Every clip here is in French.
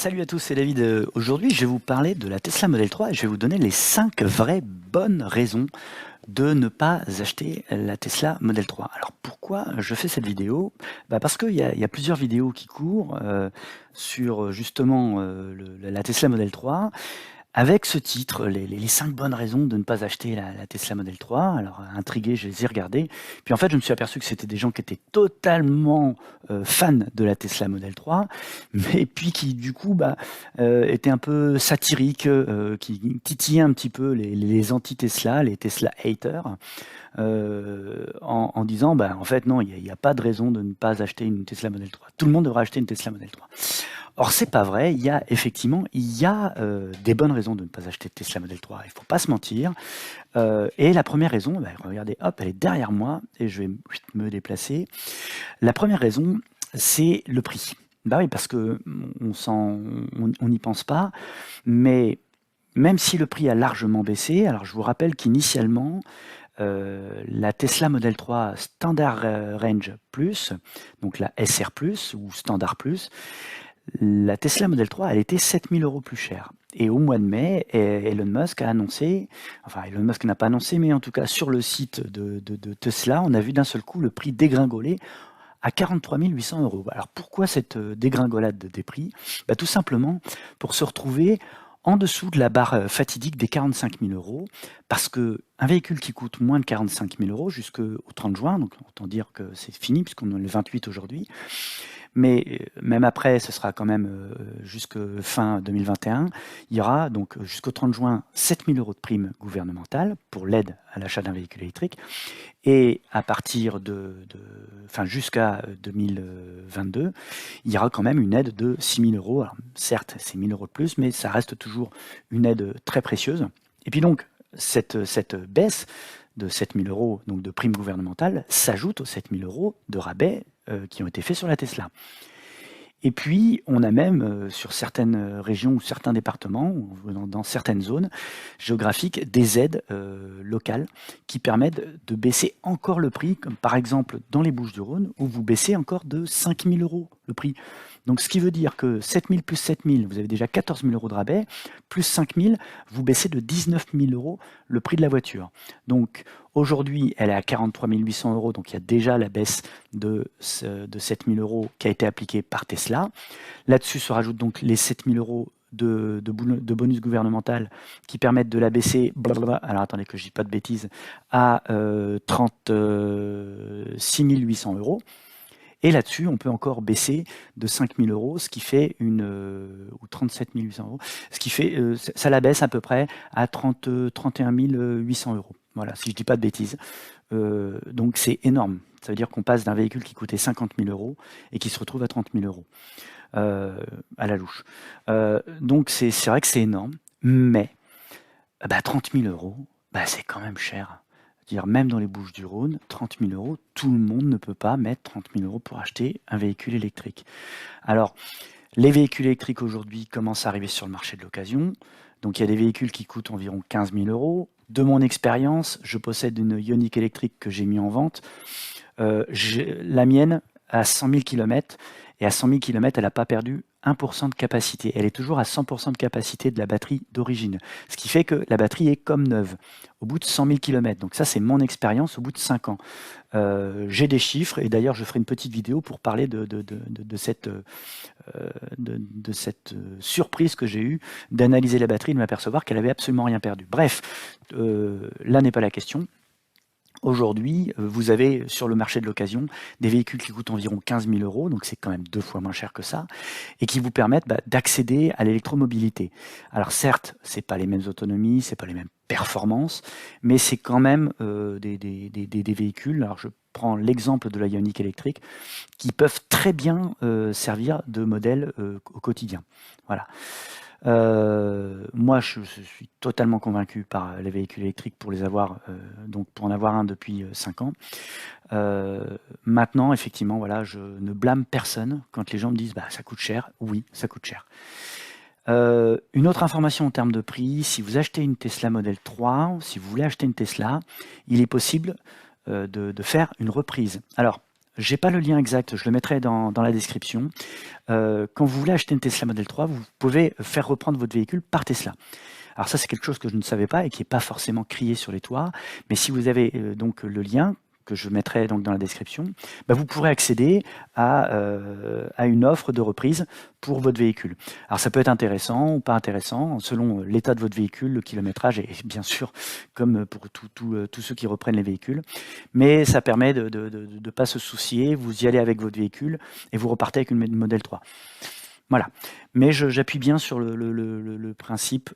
Salut à tous, c'est David. Aujourd'hui, je vais vous parler de la Tesla Model 3 et je vais vous donner les 5 vraies bonnes raisons de ne pas acheter la Tesla Model 3. Alors pourquoi je fais cette vidéo? Parce qu'il y a plusieurs vidéos qui courent sur justement la Tesla Model 3. Avec ce titre, les 5 bonnes raisons de ne pas acheter la Tesla Model 3. Alors intrigué, je les ai regardées. Puis en fait, je me suis aperçu que c'était des gens qui étaient totalement fans de la Tesla Model 3, mais puis qui du coup étaient un peu satiriques, qui titillaient un petit peu les anti-Tesla, les Tesla haters, en disant en fait non, il n'y a pas de raison de ne pas acheter une Tesla Model 3. Tout le monde devrait acheter une Tesla Model 3. Or, c'est pas vrai. Il y a des bonnes raisons de ne pas acheter de Tesla Model 3. Il faut pas se mentir. Et la première raison, regardez, hop, elle est derrière moi et je vais me déplacer. La première raison, c'est le prix. Oui, parce que on n'y pense pas, mais même si le prix a largement baissé, alors je vous rappelle qu'initialement, la Tesla Model 3 Standard Range Plus, donc la SR Plus ou Standard Plus, la Tesla Model 3, elle était 7 000 € plus chère. Et au mois de mai, Elon Musk a annoncé, enfin Elon Musk n'a pas annoncé, mais en tout cas sur le site de Tesla, on a vu d'un seul coup le prix dégringoler à 43 800 €. Alors pourquoi cette dégringolade des prix? Tout simplement pour se retrouver en dessous de la barre fatidique des 45 000 €, parce que un véhicule qui coûte moins de 45 000 € jusqu'au 30 juin, donc autant dire que c'est fini puisqu'on est le 28 aujourd'hui, mais même après, ce sera quand même jusque fin 2021, il y aura donc jusqu'au 30 juin 7 000 € de primes gouvernementales pour l'aide à l'achat d'un véhicule électrique. Et à partir jusqu'à 2022, il y aura quand même une aide de 6 000 €. Alors, certes, c'est 1 000 € de plus, mais ça reste toujours une aide très précieuse. Et puis donc, cette baisse de 7 000 € donc de primes gouvernementales s'ajoute aux 7 000 € de rabais qui ont été faits sur la Tesla. Et puis, on a même sur certaines régions ou certains départements, ou dans certaines zones géographiques, des aides locales qui permettent de baisser encore le prix, comme par exemple dans les Bouches-du-Rhône, où vous baissez encore de 5 000 € le prix. Donc, ce qui veut dire que 7 000 plus 7 000, vous avez déjà 14 000 € de rabais, plus 5 000, vous baissez de 19 000 € le prix de la voiture. Donc, aujourd'hui, elle est à 43 800 €, donc il y a déjà la baisse de 7 000 € qui a été appliquée par Tesla. Là-dessus se rajoutent donc les 7 000 € de bonus gouvernemental qui permettent de la baisser, alors attendez que je ne dis pas de bêtises, à 36 800 €. Et là-dessus, on peut encore baisser de 5 000 €, ce qui fait ou 37 800 €, ce qui fait, ça la baisse à peu près à 31 800 €. Voilà, si je dis pas de bêtises. Donc c'est énorme. Ça veut dire qu'on passe d'un véhicule qui coûtait 50 000 € et qui se retrouve à 30 000 € à la louche. Donc c'est vrai que c'est énorme, mais 30 000 €, c'est quand même cher. Dire même dans les Bouches-du-Rhône, 30 000 €, tout le monde ne peut pas mettre 30 000 € pour acheter un véhicule électrique. Alors, les véhicules électriques aujourd'hui commencent à arriver sur le marché de l'occasion. Donc il y a des véhicules qui coûtent environ 15 000 €. De mon expérience, je possède une Ioniq électrique que j'ai mis en vente. La mienne a 100 000 km et à 100 000 km, elle n'a pas perdu 1% de capacité. Elle est toujours à 100% de capacité de la batterie d'origine. Ce qui fait que la batterie est comme neuve au bout de 100 000 km. Donc ça, c'est mon expérience au bout de 5 ans. J'ai des chiffres et d'ailleurs, je ferai une petite vidéo pour parler de cette surprise que j'ai eue d'analyser la batterie et de m'apercevoir qu'elle avait absolument rien perdu. Bref, là n'est pas la question. Aujourd'hui, vous avez sur le marché de l'occasion des véhicules qui coûtent environ 15 000 €, donc c'est quand même 2 fois moins cher que ça, et qui vous permettent d'accéder à l'électromobilité. Alors certes, c'est pas les mêmes autonomies, c'est pas les mêmes performances, mais c'est quand même des véhicules. Alors je prends l'exemple de la Ioniq électrique, qui peuvent très bien servir de modèle au quotidien. Voilà. Moi, je suis totalement convaincu par les véhicules électriques pour les avoir, donc pour en avoir un depuis 5 ans. Maintenant, effectivement, voilà, je ne blâme personne quand les gens me disent ça coûte cher. Oui, ça coûte cher. Une autre information en termes de prix, si vous achetez une Tesla Model 3, si vous voulez acheter une Tesla, il est possible de faire une reprise. Alors, j'ai pas le lien exact, je le mettrai dans la description. Quand vous voulez acheter une Tesla Model 3, vous pouvez faire reprendre votre véhicule par Tesla. Alors ça, c'est quelque chose que je ne savais pas et qui n'est pas forcément crié sur les toits. Mais si vous avez donc le lien, que je mettrai donc dans la description, bah, vous pourrez accéder à une offre de reprise pour votre véhicule. Alors ça peut être intéressant ou pas intéressant, selon l'état de votre véhicule, le kilométrage, et bien sûr, comme pour tous ceux qui reprennent les véhicules. Mais ça permet de ne pas se soucier, vous y allez avec votre véhicule et vous repartez avec une Model 3. Voilà. Mais j'appuie bien sur le principe.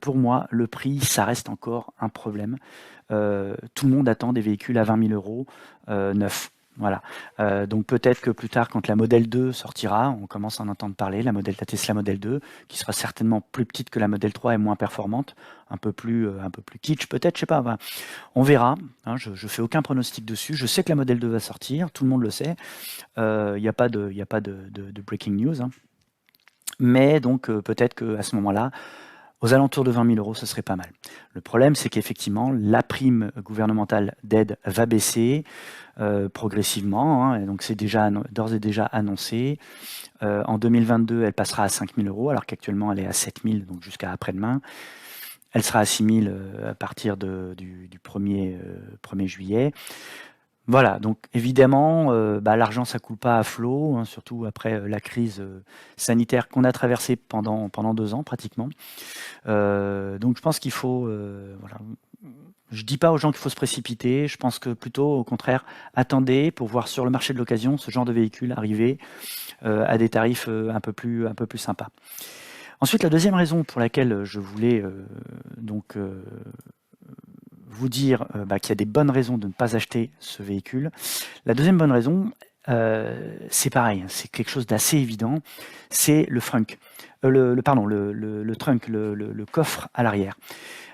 Pour moi, le prix, ça reste encore un problème. Tout le monde attend des véhicules à 20 000 euros neufs. Voilà. Donc peut-être que plus tard, quand la Model 2 sortira, on commence à en entendre parler, la Tesla Model 2, qui sera certainement plus petite que la Model 3 et moins performante, un peu plus kitsch peut-être, je sais pas. Voilà. On verra. Hein, je fais aucun pronostic dessus. Je sais que la Model 2 va sortir, tout le monde le sait. Il n'y a pas de breaking news. Hein. Mais donc peut-être qu'à ce moment-là, aux alentours de 20 000 euros, ce serait pas mal. Le problème, c'est qu'effectivement, la prime gouvernementale d'aide va baisser progressivement, hein, et donc c'est d'ores et déjà annoncé. En 2022, elle passera à 5 000 euros, alors qu'actuellement, elle est à 7 000, donc jusqu'à après-demain. Elle sera à 6 000 à partir du 1er juillet. Voilà, donc évidemment, l'argent ça coule pas à flot, hein, surtout après la crise sanitaire qu'on a traversée pendant 2 ans pratiquement. Donc je pense qu'il faut, voilà. Je dis pas aux gens qu'il faut se précipiter, je pense que plutôt au contraire, attendez pour voir sur le marché de l'occasion ce genre de véhicule arriver à des tarifs un peu plus sympas. Ensuite, la deuxième raison pour laquelle je voulais donc vous dire qu'il y a des bonnes raisons de ne pas acheter ce véhicule. La deuxième bonne raison, c'est pareil, c'est quelque chose d'assez évident, c'est le trunk, le trunk, le coffre à l'arrière.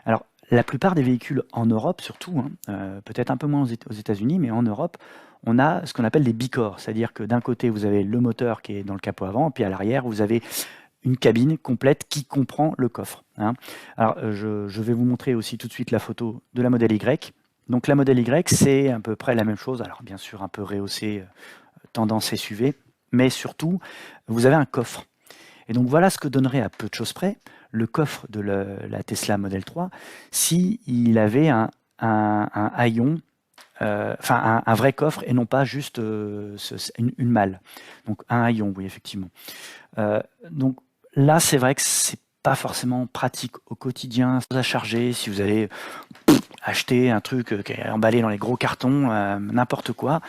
Alors, la plupart des véhicules en Europe, surtout, hein, peut-être un peu moins aux États-Unis, mais en Europe, on a ce qu'on appelle des bicorps, c'est-à-dire que d'un côté, vous avez le moteur qui est dans le capot avant, puis à l'arrière, vous avez une cabine complète qui comprend le coffre. Hein. Alors, je vais vous montrer aussi tout de suite la photo de la Model Y. Donc la Model Y, c'est à peu près la même chose. Alors bien sûr, un peu rehaussé, tendance SUV, mais surtout, vous avez un coffre. Et donc voilà ce que donnerait à peu de choses près le coffre de la Tesla Model 3 s'il avait un haillon, enfin un vrai coffre et non pas juste une malle. Donc un haillon, oui, effectivement. Donc là, c'est vrai que c'est pas forcément pratique au quotidien à charger si vous allez acheter un truc qui est emballé dans les gros cartons, n'importe quoi.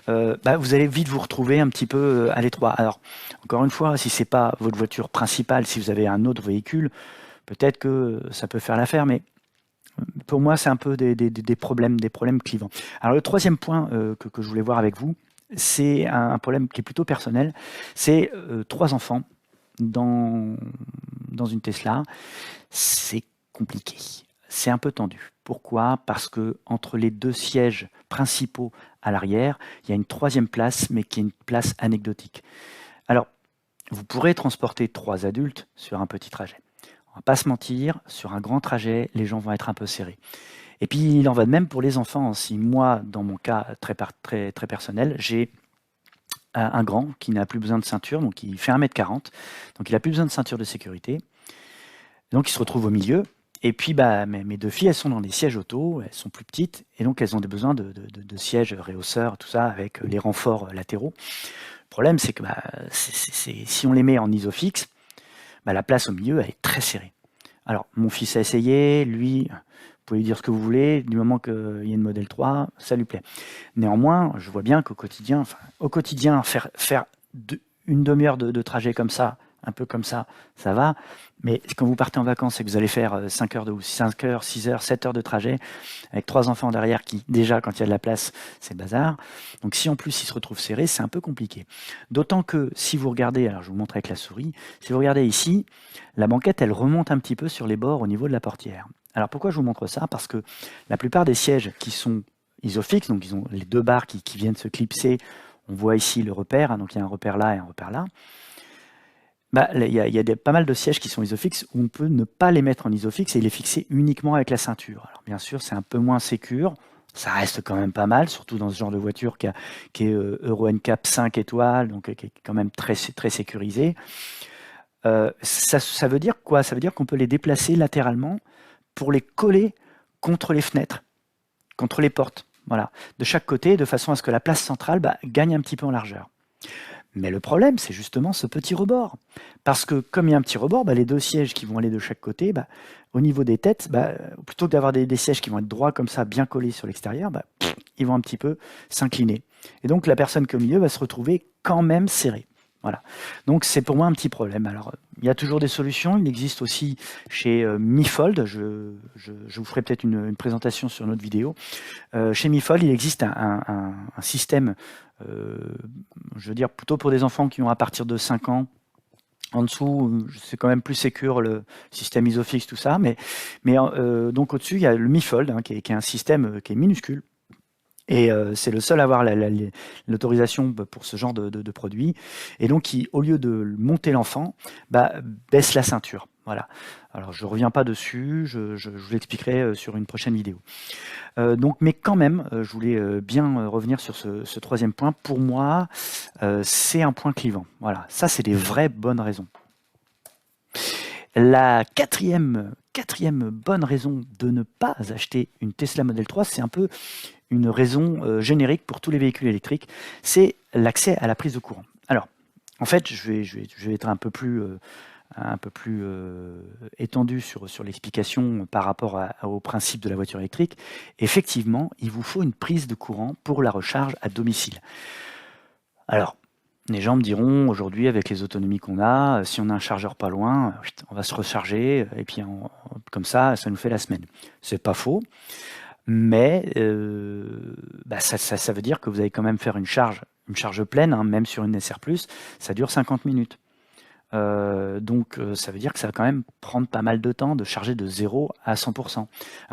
Vous allez vite vous retrouver un petit peu à l'étroit. Alors, encore une fois, si c'est pas votre voiture principale, si vous avez un autre véhicule, peut-être que ça peut faire l'affaire, mais pour moi, c'est un peu des problèmes clivants. Alors, le troisième point que je voulais voir avec vous, c'est un problème qui est plutôt personnel. C'est 3 enfants dans une Tesla. C'est compliqué. C'est un peu tendu. Pourquoi? Parce que entre les 2 sièges principaux à l'arrière, il y a une 3e place, mais qui est une place anecdotique. Alors, vous pourrez transporter 3 adultes sur un petit trajet. On va pas se mentir, sur un grand trajet, les gens vont être un peu serrés. Et puis, il en va de même pour les enfants. Si moi, dans mon cas très personnel, j'ai un grand qui n'a plus besoin de ceinture, donc il fait 1,40 m, donc il n'a plus besoin de ceinture de sécurité. Donc il se retrouve au milieu. Et puis mes 2 filles, elles sont dans des sièges auto, elles sont plus petites, et donc elles ont des besoins de sièges réhausseurs, tout ça, avec les renforts latéraux. Le problème, c'est que si on les met en isofix, la place au milieu, elle est très serrée. Alors, mon fils a essayé, lui, vous pouvez lui dire ce que vous voulez, du moment qu'il y a une Model 3, ça lui plaît. Néanmoins, je vois bien qu'au quotidien, faire une demi-heure de trajet comme ça, un peu comme ça va. Mais quand vous partez en vacances et que vous allez faire 5 heures, 6 heures, 7 heures de trajet, avec 3 enfants derrière qui, déjà, quand il y a de la place, c'est le bazar. Donc si en plus ils se retrouvent serrés, c'est un peu compliqué. D'autant que si vous regardez, alors je vous montre avec la souris, si vous regardez ici, la banquette, elle remonte un petit peu sur les bords au niveau de la portière. Alors pourquoi je vous montre ça? Parce que la plupart des sièges qui sont isofix, donc ils ont les 2 barres qui viennent se clipser, on voit ici le repère, hein, donc il y a un repère là et un repère là. Il y a pas mal de sièges qui sont isofix où on peut ne pas les mettre en isofix et les fixer uniquement avec la ceinture. Alors bien sûr, c'est un peu moins sécure, Ça reste quand même pas mal, surtout dans ce genre de voiture qui est Euro NCAP 5 étoiles, donc qui est quand même très sécurisé. Ça veut dire quoi? Ça veut dire qu'on peut les déplacer latéralement pour les coller contre les fenêtres, contre les portes, voilà, de chaque côté, de façon à ce que la place centrale gagne un petit peu en largeur. Mais le problème, c'est justement ce petit rebord. Parce que comme il y a un petit rebord, les deux sièges qui vont aller de chaque côté, au niveau des têtes, plutôt que d'avoir des sièges qui vont être droits comme ça, bien collés sur l'extérieur, ils vont un petit peu s'incliner. Et donc la personne qui est au milieu va se retrouver quand même serrée. Voilà. Donc c'est pour moi un petit problème. Alors il y a toujours des solutions. Il existe aussi chez Mi-Fold. Je vous ferai peut-être une présentation sur notre vidéo. Chez Mi-Fold, il existe un système, je veux dire plutôt pour des enfants qui ont à partir de 5 ans. En dessous, c'est quand même plus sécure, le système Isofix, tout ça. Mais donc au-dessus, il y a le Mi-Fold, qui est un système qui est minuscule. Et c'est le seul à avoir l'autorisation pour ce genre de produit. Et donc, qui, au lieu de monter l'enfant, baisse la ceinture. Voilà. Alors, je ne reviens pas dessus, je vous l'expliquerai sur une prochaine vidéo. Mais quand même, je voulais bien revenir sur ce troisième point. Pour moi, c'est un point clivant. Voilà, ça, c'est des vraies bonnes raisons. La quatrième bonne raison de ne pas acheter une Tesla Model 3, c'est un peu une raison générique pour tous les véhicules électriques, c'est l'accès à la prise de courant. Alors, en fait, je vais être un peu plus étendu sur l'explication par rapport au principe de la voiture électrique. Effectivement, il vous faut une prise de courant pour la recharge à domicile. Alors, les gens me diront, aujourd'hui, avec les autonomies qu'on a, si on a un chargeur pas loin, on va se recharger, et puis comme ça nous fait la semaine. C'est pas faux, mais ça veut dire que vous allez quand même faire une charge pleine, même sur une SR+, ça dure 50 minutes. Donc ça veut dire que ça va quand même prendre pas mal de temps de charger de 0 à 100%.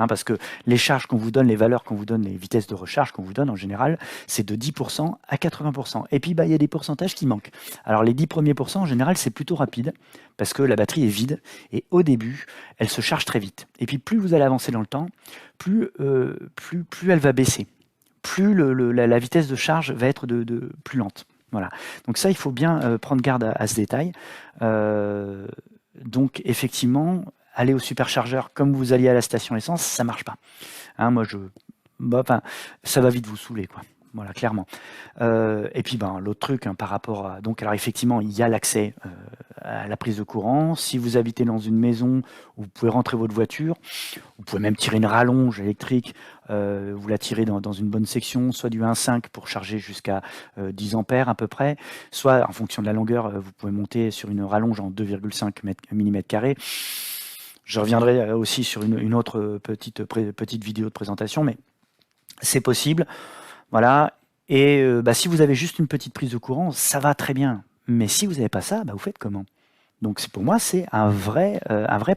Parce que les charges qu'on vous donne, les valeurs qu'on vous donne, les vitesses de recharge qu'on vous donne en général, c'est de 10% à 80%. Et puis il y a des pourcentages qui manquent. Alors les 10 premiers pourcents, en général, c'est plutôt rapide, parce que la batterie est vide, et au début, elle se charge très vite. Et puis plus vous allez avancer dans le temps, plus elle va baisser. Plus la vitesse de charge va être plus lente. Voilà. Donc ça, il faut bien prendre garde à ce détail. Donc effectivement, aller au superchargeur comme vous alliez à la station essence, ça marche pas. Moi, ça va vite vous saouler, quoi. Voilà, clairement. Et puis, l'autre truc, par rapport à... Donc, alors effectivement, il y a l'accès à la prise de courant. Si vous habitez dans une maison où vous pouvez rentrer votre voiture, vous pouvez même tirer une rallonge électrique, vous la tirez dans une bonne section, soit du 1,5 pour charger jusqu'à 10 ampères à peu près, soit en fonction de la longueur, vous pouvez monter sur une rallonge en 2,5 mm². Je reviendrai aussi sur une autre petite vidéo de présentation, mais c'est possible. Voilà. Et si vous avez juste une petite prise de courant, ça va très bien. Mais si vous n'avez pas ça, vous faites comment? Donc pour moi, c'est un vrai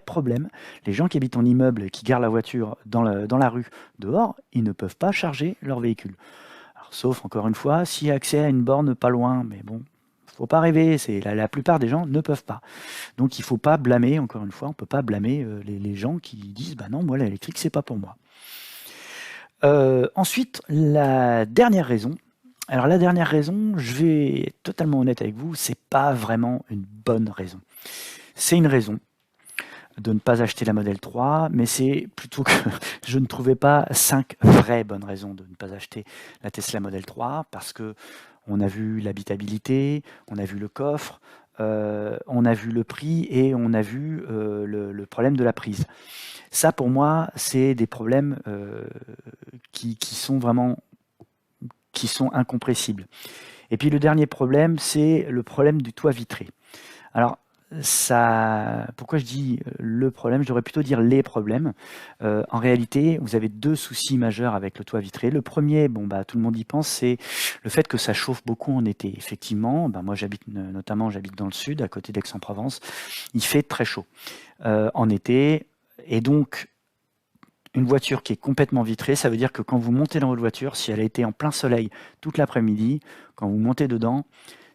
problème. Les gens qui habitent en immeuble et qui garent la voiture dans la rue, dehors, ils ne peuvent pas charger leur véhicule. Alors, sauf, encore une fois, s'il y a accès à une borne pas loin, mais bon, faut pas rêver, la plupart des gens ne peuvent pas. Donc il faut pas blâmer, encore une fois, on peut pas blâmer les gens qui disent « non, moi l'électrique, c'est pas pour moi ». Ensuite, la dernière raison. Alors la dernière raison, je vais être totalement honnête avec vous, c'est pas vraiment une bonne raison. C'est une raison de ne pas acheter la Model 3, mais c'est plutôt que je ne trouvais pas 5 vraies bonnes raisons de ne pas acheter la Tesla Model 3, parce que on a vu l'habitabilité, on a vu le coffre, on a vu le prix et on a vu le problème de la prise. Ça, pour moi, c'est des problèmes qui sont incompressibles. Et puis le dernier problème, c'est le problème du toit vitré. Alors, pourquoi je dis le problème? Je devrais plutôt dire les problèmes. En réalité, vous avez deux soucis majeurs avec le toit vitré. Le premier, tout le monde y pense, c'est le fait que ça chauffe beaucoup en été. Effectivement, moi j'habite dans le sud, à côté d'Aix-en-Provence. Il fait très chaud en été, et donc une voiture qui est complètement vitrée, ça veut dire que quand vous montez dans votre voiture, si elle a été en plein soleil toute l'après-midi, quand vous montez dedans,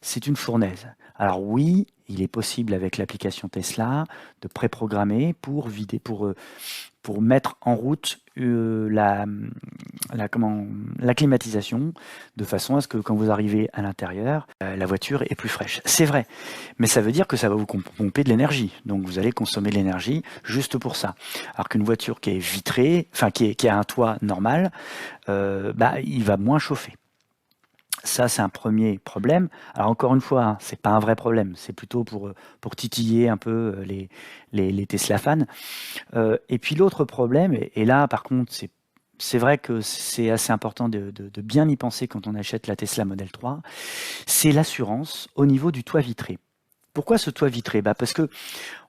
c'est une fournaise. Alors oui, il est possible avec l'application Tesla de préprogrammer pour vider, pour mettre en route la climatisation, de façon à ce que quand vous arrivez à l'intérieur, la voiture est plus fraîche. C'est vrai, mais ça veut dire que ça va vous pomper de l'énergie. Donc vous allez consommer de l'énergie juste pour ça. Alors qu'une voiture qui est vitrée, enfin qui a un toit normal, il va moins chauffer. Ça, c'est un premier problème. Alors encore une fois, hein, c'est pas un vrai problème, c'est plutôt pour titiller un peu les Tesla fans. Et puis l'autre problème, et là par contre, c'est vrai que c'est assez important de bien y penser quand on achète la Tesla Model 3, c'est l'assurance au niveau du toit vitré. Pourquoi ce toit vitré? Parce que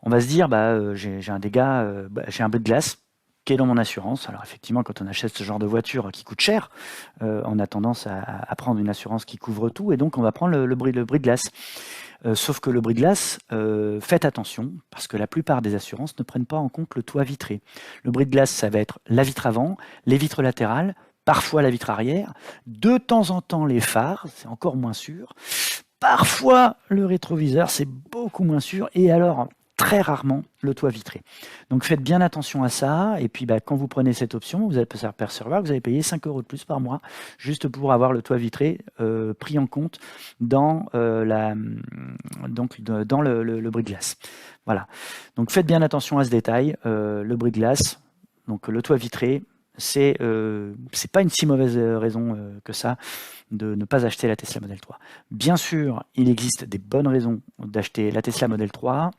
on va se dire, j'ai un dégât, j'ai un bris de glace qui est dans mon assurance. Alors effectivement, quand on achète ce genre de voiture qui coûte cher, on a tendance à prendre une assurance qui couvre tout, et donc on va prendre le bris de glace. Sauf que le bris de glace, faites attention, parce que la plupart des assurances ne prennent pas en compte le toit vitré. Le bris de glace, ça va être la vitre avant, les vitres latérales, parfois la vitre arrière, de temps en temps les phares, c'est encore moins sûr, parfois le rétroviseur, c'est beaucoup moins sûr, et alors très rarement le toit vitré. Donc faites bien attention à ça, et puis quand vous prenez cette option, vous allez percevoir que vous allez payer 5 € de plus par mois, juste pour avoir le toit vitré pris en compte dans, dans le bris de glace. Voilà. Donc faites bien attention à ce détail, le bris de glace, donc le toit vitré, c'est pas une si mauvaise raison que ça de ne pas acheter la Tesla Model 3. Bien sûr, il existe des bonnes raisons d'acheter la Tesla Model 3.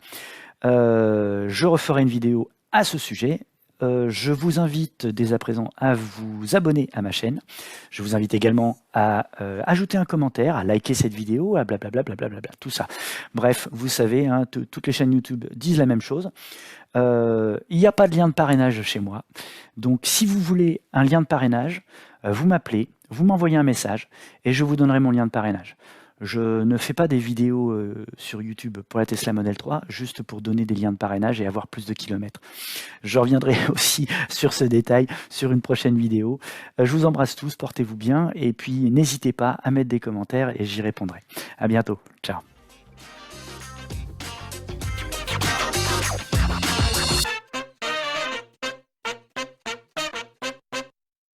Je referai une vidéo à ce sujet. Je vous invite dès à présent à vous abonner à ma chaîne. Je vous invite également à ajouter un commentaire, à liker cette vidéo, à blablabla, tout ça. Bref, vous savez, hein, toutes les chaînes YouTube disent la même chose. Il n'y a pas de lien de parrainage chez moi. Donc si vous voulez un lien de parrainage, vous m'appelez, vous m'envoyez un message et je vous donnerai mon lien de parrainage. Je ne fais pas des vidéos sur YouTube pour la Tesla Model 3, juste pour donner des liens de parrainage et avoir plus de kilomètres. Je reviendrai aussi sur ce détail sur une prochaine vidéo. Je vous embrasse tous, portez-vous bien, et puis n'hésitez pas à mettre des commentaires et j'y répondrai. À bientôt, ciao.